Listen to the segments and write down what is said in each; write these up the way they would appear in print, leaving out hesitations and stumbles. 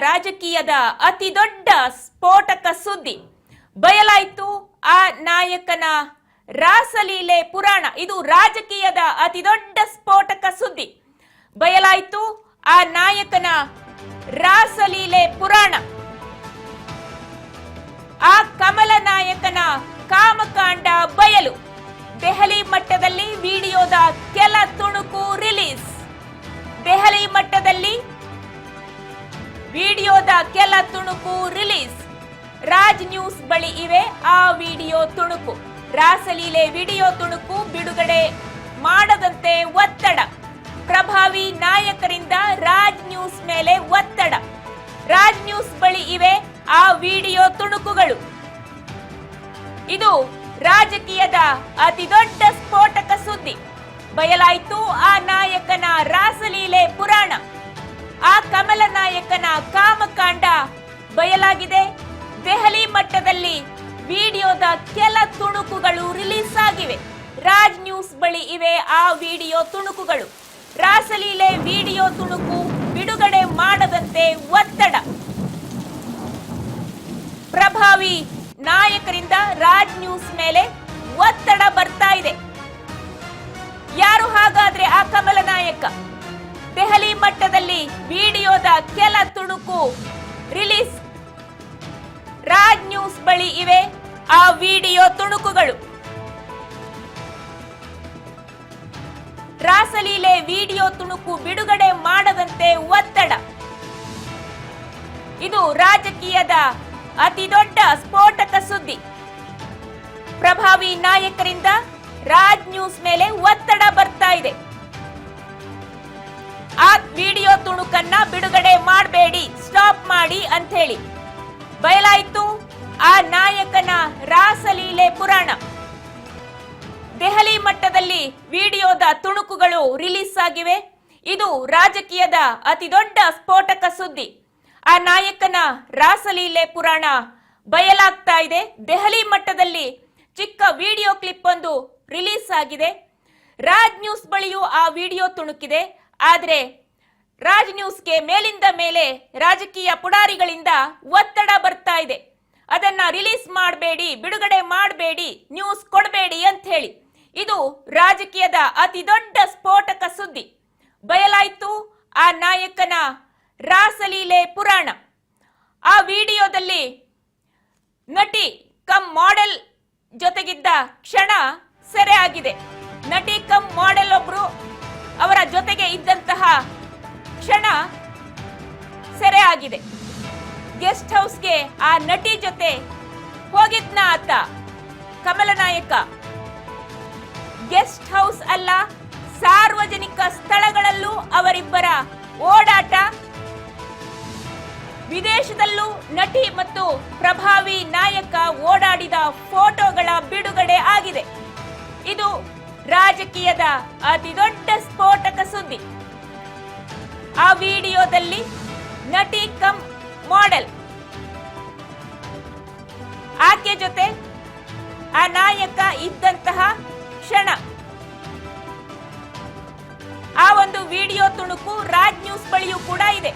ರಾಜಕೀಯದ ಅತಿ ದೊಡ್ಡ ಸ್ಫೋಟಕ ಸುದ್ದಿ ಬಯಲಾಯಿತು. ಆ ನಾಯಕನ ರಾಸಲೀಲೆ ಪುರಾಣ. ಇದು ರಾಜಕೀಯದ ಅತಿ ದೊಡ್ಡ ಸ್ಫೋಟಕ ಸುದ್ದಿ ಬಯಲಾಯಿತು. ಆ ನಾಯಕನ ರಾಸಲೀಲೆ ಪುರಾಣ. ಆ ಕಮಲ ನಾಯಕನ ಕಾಮಕಾಂಡ ಬಯಲು. ದೆಹಲಿ ಮಟ್ಟದಲ್ಲಿ ವಿಡಿಯೋದ ಕೆಲ ತುಣುಕು ರಿಲೀಸ್. ದೆಹಲಿ ಮಟ್ಟದಲ್ಲಿ ವಿಡಿಯೋದ ಕೆಲ ತುಣುಕು ರಿಲೀಸ್. ರಾಜ್ ನ್ಯೂಸ್ ಬಳಿ ಇವೆ ಆ ವಿಡಿಯೋ ತುಣುಕು. ರಾಸಲೀಲೆ ವಿಡಿಯೋ ತುಣುಕು ಬಿಡುಗಡೆ ಮಾಡದಂತೆ ಒತ್ತಡ. ಪ್ರಭಾವಿ ನಾಯಕರಿಂದ ರಾಜ್ ನ್ಯೂಸ್ ಮೇಲೆ ಒತ್ತಡ. ರಾಜ್ ನ್ಯೂಸ್ ಬಳಿ ಇವೆ ಆ ವಿಡಿಯೋ ತುಣುಕುಗಳು. ಇದು ರಾಜಕೀಯದ ಅತಿ ದೊಡ್ಡ ಸ್ಫೋಟಕ ಸುದ್ದಿ ಬಯಲಾಯಿತು. ಆ ನಾಯಕನ ರಾಸಲೀಲೆ ಪುರಾಣ. ಆ ಕಮಲ ನಾಯಕನ ಕಾಮಕಾಂಡ ಬಯಲಾಗಿದೆ. ದೆಹಲಿ ಮಟ್ಟದಲ್ಲಿ ವಿಡಿಯೋದ ಕೆಲ ತುಣುಕುಗಳು ರಿಲೀಸ್ ಆಗಿವೆ. ರಾಜ್ ನ್ಯೂಸ್ ಬಳಿ ಇವೆ ಆ ವಿಡಿಯೋ ತುಣುಕುಗಳು. ರಾಸಲೀಲೆ ವಿಡಿಯೋ ತುಣುಕು ಬಿಡುಗಡೆ ಮಾಡದಂತೆ ಒತ್ತಡ. ಪ್ರಭಾವಿ ನಾಯಕರಿಂದ ರಾಜ್ ನ್ಯೂಸ್ ಮೇಲೆ ಒತ್ತಡ ಬರ್ತಾ ಇದೆ. ಯಾರು ಹಾಗಾದ್ರೆ ಆ ಕಮಲ ನಾಯಕ? ದೆಹಲಿ ಮಟ್ಟದಲ್ಲಿ ವಿಡಿಯೋದ ಕೆಲ ತುಣುಕು ರಿಲೀಸ್. ರಾಜ್ ನ್ಯೂಸ್ ಬಳಿ ಇವೆ ಆ ವಿಡಿಯೋ ತುಣುಕುಗಳು. ರಾಸಲೀಲೆ ವಿಡಿಯೋ ತುಣುಕು ಬಿಡುಗಡೆ ಮಾಡದಂತೆ ಒತ್ತಡ. ಇದು ರಾಜಕೀಯದ ಅತಿ ದೊಡ್ಡ ಸ್ಫೋಟಕ ಸುದ್ದಿ. ಪ್ರಭಾವಿ ನಾಯಕರಿಂದ ರಾಜ್ ನ್ಯೂಸ್ ಮೇಲೆ ಒತ್ತಡ ಬರ್ತಾ ಇದೆ. ಆ ವಿಡಿಯೋ ತುಣುಕನ್ನ ಬಿಡುಗಡೆ ಮಾಡಬೇಡಿ, ಸ್ಟಾಪ್ ಮಾಡಿ ಅಂತ ಹೇಳಿ ಬಯಲಾಯಿತು. ಆ ನಾಯಕನ ರಾಸಲೀಲೆ ಪುರಾಣ. ದೆಹಲಿ ಮಟ್ಟದಲ್ಲಿ ವಿಡಿಯೋದ ತುಣುಕುಗಳು ರಿಲೀಸ್ ಆಗಿವೆ. ಇದು ರಾಜಕೀಯದ ಅತಿ ದೊಡ್ಡ ಸ್ಫೋಟಕ ಸುದ್ದಿ. ಆ ನಾಯಕನ ರಾಸಲೀಲೆ ಪುರಾಣ ಬಯಲಾಗ್ತಾ ಇದೆ. ದೆಹಲಿ ಮಟ್ಟದಲ್ಲಿ ಚಿಕ್ಕ ವಿಡಿಯೋ ಕ್ಲಿಪ್ ಒಂದು ರಿಲೀಸ್ ಆಗಿದೆ. ರಾಜ್ ನ್ಯೂಸ್ ಬಳಿಯೂ ಆ ವಿಡಿಯೋ ತುಣುಕಿದೆ. ಆದರೆ ರಾಜ್ ನ್ಯೂಸ್ಗೆ ಮೇಲಿಂದ ಮೇಲೆ ರಾಜಕೀಯ ಪುಡಾರಿಗಳಿಂದ ಒತ್ತಡ ಬರ್ತಾ ಇದೆ. ಅದನ್ನ ರಿಲೀಸ್ ಮಾಡಬೇಡಿ, ಬಿಡುಗಡೆ ಮಾಡಬೇಡಿ, ನ್ಯೂಸ್ ಕೊಡಬೇಡಿ ಅಂತ ಹೇಳಿ. ಇದು ರಾಜಕೀಯದ ಅತಿ ದೊಡ್ಡ ಸ್ಫೋಟಕ ಸುದ್ದಿ ಬಯಲಾಯಿತು. ಆ ನಾಯಕನ ರಾಸಲೀಲೆ ಪುರಾಣ. ಆ ವಿಡಿಯೋದಲ್ಲಿ ನಟಿ ಕಮ್ ಮಾಡೆಲ್ ಜೊತೆಗಿದ್ದ ಕ್ಷಣ ಸೆರೆ ಆಗಿದೆ. ನಟಿ ಕಮ್ ಮಾಡೆಲ್ ಒಬ್ರು ಅವರ ಜೊತೆಗೆ ಇದ್ದಂತಹ ಕ್ಷಣ ಸೆರೆ ಆಗಿದೆ. ಗೆಸ್ಟ್ ಹೌಸ್ಗೆ ಆ ನಟಿ ಜೊತೆ ಹೋಗಿದ್ನ ಆತ ಕಮಲ ನಾಯಕ. ಗೆಸ್ಟ್ ಹೌಸ್ ಅಲ್ಲ, ಸಾರ್ವಜನಿಕ ಸ್ಥಳಗಳಲ್ಲೂ ಅವರಿಬ್ಬರ ಓಡಾಟ. ವಿದೇಶದಲ್ಲೂ ನಟಿ ಮತ್ತು ಪ್ರಭಾವಿ ನಾಯಕ ಓಡಾಡಿದ ಫೋಟೋಗಳ ಬಿಡುಗಡೆ ಆಗಿದೆ. ಇದು ರಾಜಕೀಯದ ಅತಿ ದೊಡ್ಡ ಸ್ಫೋಟಕ ಸುದ್ದಿ. ಆ ವಿಡಿಯೋದಲ್ಲಿ ನಟಿ ಕಮ್ ಮಾಡೆಲ್ ಆಕೆ ಜೊತೆ ಆ ನಾಯಕ ಇದ್ದಂತಹ ಕ್ಷಣ. ಆ ಒಂದು ವಿಡಿಯೋ ತುಣುಕು ರಾಜ್ ನ್ಯೂಸ್ ಬಳಿಯೂ ಕೂಡ ಇದೆ.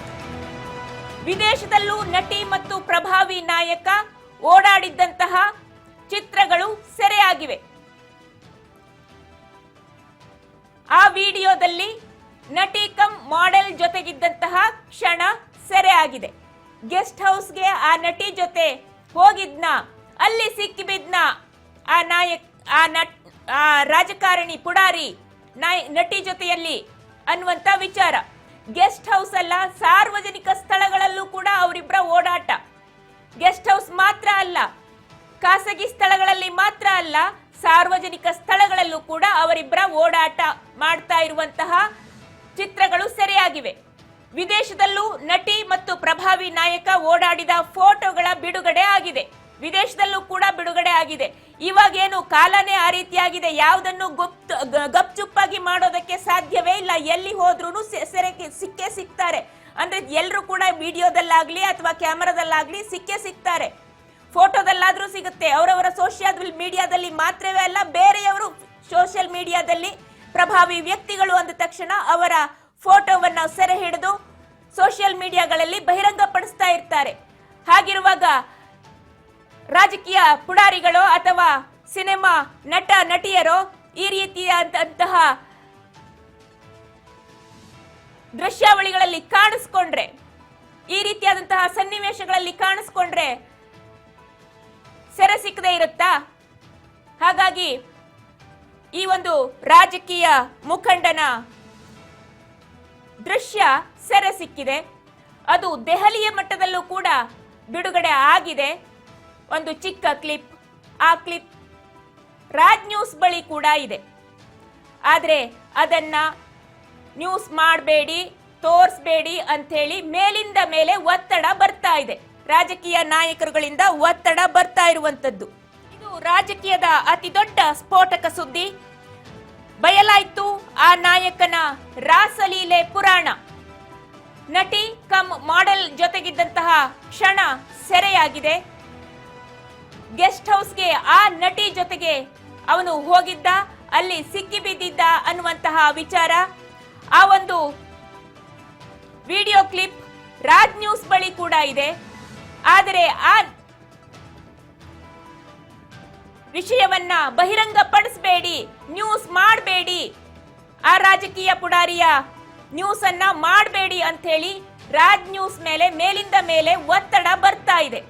ವಿದೇಶದಲ್ಲೂ ನಟಿ ಮತ್ತು ಪ್ರಭಾವಿ ನಾಯಕ ಓಡಾಡಿದ್ದಂತಹ ಚಿತ್ರಗಳು ಸೆರೆಯಾಗಿವೆ. ಆ ವಿಡಿಯೋದಲ್ಲಿ ನಟಿ ಕಮ್ ಮಾಡೆಲ್ ಜೊತೆಗಿದ್ದಂತಹ ಕ್ಷಣ ಸೆರೆ ಆಗಿದೆ. ಗೆಸ್ಟ್ ಹೌಸ್ಗೆ ಆ ನಟಿ ಜೊತೆ ಹೋಗಿದ್ನ, ಅಲ್ಲಿ ಸಿಕ್ಕಿಬಿದ್ನ ಆ ರಾಜಕಾರಣಿ ಪುಡಾರಿ ನಟಿ ಜೊತೆಯಲ್ಲಿ ಅನ್ನುವಂತ ವಿಚಾರ. ಗೆಸ್ಟ್ ಹೌಸ್ ಅಲ್ಲ, ಸಾರ್ವಜನಿಕ ಸ್ಥಳಗಳಲ್ಲೂ ಕೂಡ ಅವರಿಬ್ಬರ ಓಡಾಟ. ಗೆಸ್ಟ್ ಹೌಸ್ ಮಾತ್ರ ಅಲ್ಲ, ಖಾಸಗಿ ಸ್ಥಳಗಳಲ್ಲಿ ಮಾತ್ರ ಅಲ್ಲ, ಸಾರ್ವಜನಿಕ ಸ್ಥಳಗಳಲ್ಲೂ ಕೂಡ ಅವರಿಬ್ಬರ ಓಡಾಟ ಮಾಡ್ತಾ ಇರುವಂತಹ ಚಿತ್ರಗಳು ಸೆರೆಯಾಗಿವೆ. ವಿದೇಶದಲ್ಲೂ ನಟಿ ಮತ್ತು ಪ್ರಭಾವಿ ನಾಯಕ ಓಡಾಡಿದ ಫೋಟೋಗಳ ಬಿಡುಗಡೆ ಆಗಿದೆ. ವಿದೇಶದಲ್ಲೂ ಕೂಡ ಬಿಡುಗಡೆ ಆಗಿದೆ. ಇವಾಗೇನು ಕಾಲನೇ ಆ ರೀತಿಯಾಗಿದೆ, ಯಾವುದನ್ನು ಗಪ್ಚುಪ್ಪಾಗಿ ಮಾಡೋದಕ್ಕೆ ಸಾಧ್ಯವೇ ಇಲ್ಲ. ಎಲ್ಲಿ ಹೋದ್ರೂ ಸೆರೆ ಸಿಕ್ಕೇ ಸಿಗ್ತಾರೆ. ಅಂದ್ರೆ ಎಲ್ಲರೂ ಕೂಡ ವಿಡಿಯೋದಲ್ಲಾಗ್ಲಿ ಅಥವಾ ಕ್ಯಾಮರಾದಲ್ಲಾಗ್ಲಿ ಸಿಕ್ಕೇ ಸಿಗ್ತಾರೆ. ಫೋಟೋದಲ್ಲಾದ್ರೂ ಸಿಗುತ್ತೆ. ಅವರವರ ಸೋಷಿಯಲ್ ಮೀಡಿಯಾದಲ್ಲಿ ಮಾತ್ರವೇ ಅಲ್ಲ, ಬೇರೆಯವರು ಸೋಷಿಯಲ್ ಮೀಡಿಯಾದಲ್ಲಿ ಪ್ರಭಾವಿ ವ್ಯಕ್ತಿಗಳು ಅಂದ ತಕ್ಷಣ ಅವರ ಫೋಟೋವನ್ನ ಸೆರೆ ಹಿಡಿದು ಸೋಷಿಯಲ್ ಮೀಡಿಯಾಗಳಲ್ಲಿ ಬಹಿರಂಗಪಡಿಸ್ತಾ ಇರ್ತಾರೆ. ಹಾಗಿರುವಾಗ ರಾಜಕೀಯ ಪುಡಾರಿಗಳು ಅಥವಾ ಸಿನಿಮಾ ನಟ ನಟಿಯರು ಈ ರೀತಿಯಾದಂತಹ ದೃಶ್ಯಾವಳಿಗಳಲ್ಲಿ ಕಾಣಿಸ್ಕೊಂಡ್ರೆ, ಈ ರೀತಿಯಾದಂತಹ ಸನ್ನಿವೇಶಗಳಲ್ಲಿ ಕಾಣಿಸ್ಕೊಂಡ್ರೆ ಸೆರೆ ಸಿಕ್ಕದೇ ಇರುತ್ತಾ? ಹಾಗಾಗಿ ಈ ಒಂದು ರಾಜಕೀಯ ಮುಖಂಡನ ದೃಶ್ಯ ಸೆರೆ ಸಿಕ್ಕಿದೆ. ಅದು ದೆಹಲಿಯ ಮಟ್ಟದಲ್ಲೂ ಕೂಡ ಬಿಡುಗಡೆ ಆಗಿದೆ. ಒಂದು ಚಿಕ್ಕ ಕ್ಲಿಪ್, ಆ ಕ್ಲಿಪ್ ರಾಜ್ ನ್ಯೂಸ್ ಬಳಿ ಕೂಡ ಇದೆ. ಆದರೆ ಅದನ್ನ ನ್ಯೂಸ್ ಮಾಡಬೇಡಿ, ತೋರಿಸಬೇಡಿ ಅಂಥೇಳಿ ಮೇಲಿಂದ ಮೇಲೆ ಒತ್ತಡ ಬರ್ತಾ ಇದೆ. ರಾಜಕೀಯ ನಾಯಕರುಗಳಿಂದ ಒತ್ತಡ ಬರ್ತಾ ಇರುವಂತದ್ದು. ಇದು ರಾಜಕೀಯದ ಅತಿ ದೊಡ್ಡ ಸ್ಫೋಟಕ ಸುದ್ದಿ. ಬಯಲಾಯ್ತು ಆ ನಾಯಕನ ರಾಸಲೀಲೆ ಪುರಾಣ. ನಟಿ ಕಮ್ ಮಾಡೆಲ್ ಜೊತೆಗಿದ್ದಂತಹ ಕ್ಷಣ ಸೆರೆಯಾಗಿದೆ. ಗೆಸ್ಟ್ ಹೌಸ್ಗೆ ಆ ನಟಿ ಜೊತೆಗೆ ಅವನು ಹೋಗಿದ್ದ, ಅಲ್ಲಿ ಸಿಕ್ಕಿ ಬಿದ್ದಿದ್ದ ಅನ್ನುವಂತಹ ವಿಚಾರ. ಆ ಒಂದು ವಿಡಿಯೋ ಕ್ಲಿಪ್ ರಾಜ್ ನ್ಯೂಸ್ ಬಳಿ ಕೂಡ ಇದೆ. ಆದರೆ ಆ ವಿಷಯವನ್ನ ಬಹಿರಂಗಪಡಿಸಬೇಡಿ, ನ್ಯೂಸ್ ಮಾಡಬೇಡಿ, ಆ ರಾಜಕೀಯ ಪುಡಾರಿಯ ನ್ಯೂಸ್ ಅನ್ನ ಮಾಡಬೇಡಿ ಅಂತ ಹೇಳಿ ರಾಜ್ ನ್ಯೂಸ್ ಮೇಲೆ ಮೇಲಿಂದ ಮೇಲೆ ಒತ್ತಡ ಬರ್ತಾ ಇದೆ.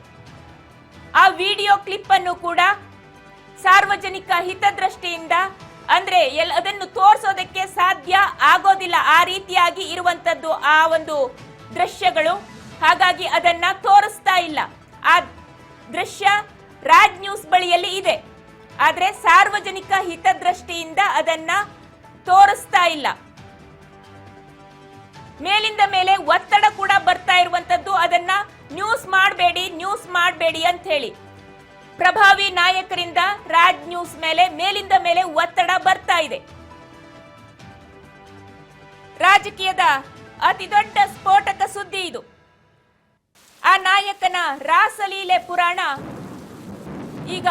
ಆ ವಿಡಿಯೋ ಕ್ಲಿಪ್ ಅನ್ನು ಕೂಡ ಸಾರ್ವಜನಿಕ ಹಿತದೃಷ್ಟಿಯಿಂದ, ಅಂದ್ರೆ ಅದನ್ನು ತೋರಿಸೋದಕ್ಕೆ ಸಾಧ್ಯ ಆಗೋದಿಲ್ಲ, ಆ ರೀತಿಯಾಗಿ ಇರುವಂತದ್ದು ಆ ಒಂದು ದೃಶ್ಯಗಳು. ಹಾಗಾಗಿ ಅದನ್ನ ತೋರಿಸ್ತಾ ಇಲ್ಲ. ಆ ದೃಶ್ಯ ರಾಜ್ ನ್ಯೂಸ್ ಬಳಿಯಲ್ಲಿ ಇದೆ, ಆದ್ರೆ ಸಾರ್ವಜನಿಕ ಹಿತದೃಷ್ಟಿಯಿಂದ ಅದನ್ನ ತೋರಿಸ್ತಾ ಇಲ್ಲ. ಮೇಲಿಂದ ಮೇಲೆ ಒತ್ತಡ ಕೂಡ ಬರ್ತಾ ಇರುವಂತದ್ದು, ಅದನ್ನ ನ್ಯೂಸ್ ಮಾಡಬೇಡಿ ಅಂತ ಹೇಳಿ ಪ್ರಭಾವಿ ನಾಯಕರಿಂದ ರಾಜ್ ನ್ಯೂಸ್ ಮೇಲೆ ಮೇಲಿಂದ ಮೇಲೆ ಒತ್ತಡ ಬರ್ತಾ ಇದೆ. ರಾಜಕೀಯದ ಅತಿ ದೊಡ್ಡ ಸ್ಫೋಟಕ ಸುದ್ದಿ ಇದು. ಆ ನಾಯಕನ ರಾಸಲೀಲೆ ಪುರಾಣ ಈಗ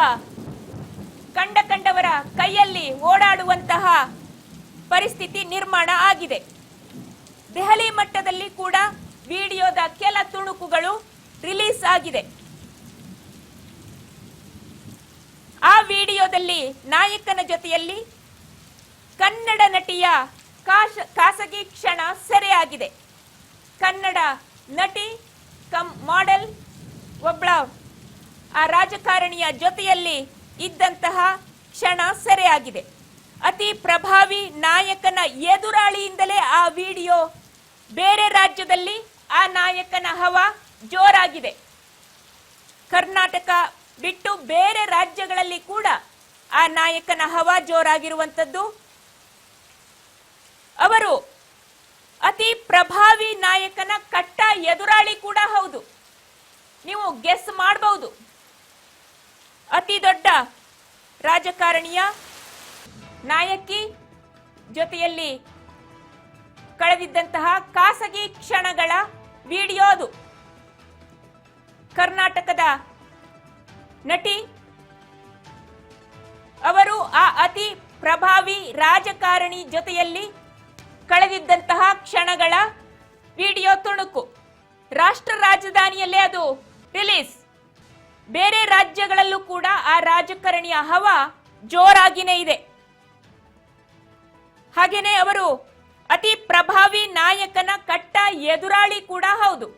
ಕಂಡವರ ಕೈಯಲ್ಲಿ ಓಡಾಡುವಂತಹ ಪರಿಸ್ಥಿತಿ ನಿರ್ಮಾಣ ಆಗಿದೆ. ದೆಹಲಿ ಮಟ್ಟದಲ್ಲಿ ಕೂಡ ವಿಡಿಯೋದ ಕೆಲ ತುಣುಕುಗಳು ರಿಲೀಸ್ ಆಗಿದೆ. ಆ ವಿಡಿಯೋದಲ್ಲಿ ನಾಯಕನ ಜೊತೆಯಲ್ಲಿ ಕನ್ನಡ ನಟಿಯ ಖಾಸಗಿ ಕ್ಷಣ ಸೆರೆಯಾಗಿದೆ. ಕನ್ನಡ ನಟಿ ಕಮ್ ಮಾಡೆಲ್ ಒಬ್ಬಳ ಆ ರಾಜಕಾರಣಿಯ ಜೊತೆಯಲ್ಲಿ ಇದ್ದಂತಹ ಕ್ಷಣ ಸೆರೆಯಾಗಿದೆ. ಅತಿ ಪ್ರಭಾವಿ ನಾಯಕನ ಎದುರಾಳಿಯಿಂದಲೇ ಆ ವಿಡಿಯೋ. ಬೇರೆ ರಾಜ್ಯದಲ್ಲಿ ಆ ನಾಯಕನ ಹವಾ ಜೋರಾಗಿದೆ. ಕರ್ನಾಟಕ ಬಿಟ್ಟು ಬೇರೆ ರಾಜ್ಯಗಳಲ್ಲಿ ಕೂಡ ಆ ನಾಯಕನ ಹವಾ ಜೋರಾಗಿರುವಂತದ್ದು. ಅವರು ಅತಿ ಪ್ರಭಾವಿ ನಾಯಕನ ಕಟ್ಟ ಎದುರಾಳಿ ಕೂಡ ಹೌದು. ನೀವು ಗೆಸ್ ಮಾಡಬಹುದು. ಅತಿ ದೊಡ್ಡ ರಾಜಕಾರಣಿಯ ನಾಯಕಿ ಜೊತೆಯಲ್ಲಿ ಕಳೆದಿದ್ದಂತಹ ಖಾಸಗಿ ಕ್ಷಣಗಳ ವಿಡಿಯೋ ಅದು. ಕರ್ನಾಟಕದ ನಟಿ ಅವರು ಆ ಅತಿ ಪ್ರಭಾವಿ ರಾಜಕಾರಣಿ ಜೊತೆಯಲ್ಲಿ ಕಳೆದಿದ್ದಂತಹ ಕ್ಷಣಗಳ ವಿಡಿಯೋ ತುಣುಕು. ರಾಷ್ಟ್ರ ರಾಜಧಾನಿಯಲ್ಲೇ ಅದು ರಿಲೀಸ್. ಬೇರೆ ರಾಜ್ಯಗಳಲ್ಲೂ ಕೂಡ ಆ ರಾಜಕಾರಣಿಯ ಹವಾ ಜೋರಾಗಿನೇ ಇದೆ. ಹಾಗೇನೆ ಅವರು ಅತಿ ಪ್ರಭಾವಿ ನಾಯಕನ ಕಟ್ಟ ಎದುರಾಳಿ ಕೂಡ ಹೌದು.